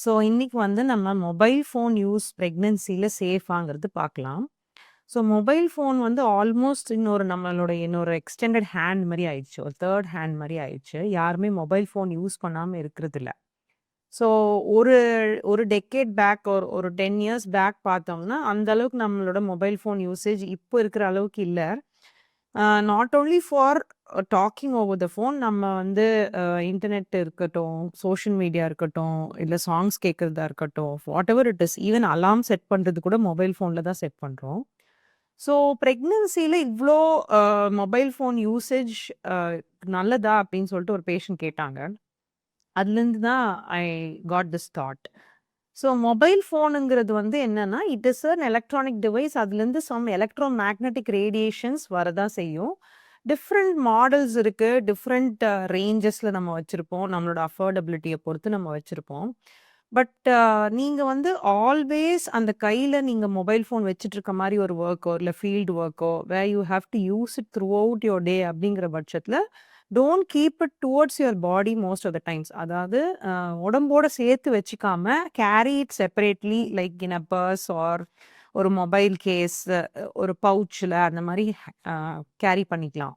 So இன்னைக்கு வந்து நம்ம மொபைல் ஃபோன் யூஸ் பிரெக்னன்சில சேஃபாங்கிறது பார்க்கலாம். ஸோ மொபைல் ஃபோன் வந்து ஆல்மோஸ்ட் இன்னொரு எக்ஸ்டெண்டட் ஹேண்ட் மாரி ஆயிடுச்சு. ஒரு 3 ஹேண்ட் மாரி ஆயிடுச்சு. யாருமே மொபைல் ஃபோன் யூஸ் பண்ணாம இருக்கிறதில்ல. ஸோ ஒரு ஒரு டெக்கேட் பேக் ஒரு 10 இயர்ஸ் பேக் பார்த்தோம்னா, அந்த அளவுக்கு நம்மளோட மொபைல் ஃபோன் யூசேஜ் இப்போ இருக்கிற அளவுக்கு இல்ல. Not only for talking over the phone நம்ம வந்து இன்டர்நெட் இருக்கட்டும், சோஷியல் மீடியா இருக்கட்டும், இல்ல சாங்ஸ் கேட்கறதா இருக்கட்டும், whatever it is even alarm set பண்றது கூட மொபைல் ஃபோன்ல தான் செட் பண்றோம். ஸோ பிரெக்னன்சில இவ்ளோ மொபைல் ஃபோன் யூசேஜ் அ நல்லதா? அப்படின்னு சொல்லிட்டு ஒரு பேஷண்ட் கேட்டாங்க. அதுலேருந்து தான் I got this thought. So mobile ஃபோனுங்கிறது வந்து என்னன்னா, it is an electronic device. அதுலேருந்து சம் எலக்ட்ரோ மேக்னெட்டிக் ரேடியேஷன்ஸ் வரதான் செய்யும். டிஃப்ரெண்ட் மாடல்ஸ் இருக்கு. டிஃப்ரெண்ட் ரேஞ்சஸ்ல நம்ம வச்சிருப்போம். நம்மளோட அஃபோர்டபிலிட்டிய பொறுத்து நம்ம வச்சிருப்போம். பட் நீங்க வந்து ஆல்வேஸ் அந்த கையில நீங்க மொபைல் ஃபோன் வச்சுட்டு இருக்க மாரி ஒரு ஒர்க்கோ, இல்ல ஃபீல்ட் ஒர்க்கோ, where you have to use it throughout your day அப்படிங்கிற பட்சத்தில don't keep it towards your body most of the times. அதாவது உடம்போட சேர்த்து வச்சுக்காம carry it separately like in a purse or ஒரு மொபைல் கேஸ், ஒரு பவுச்ல அந்த மாரி கேரி பண்ணிக்கலாம்.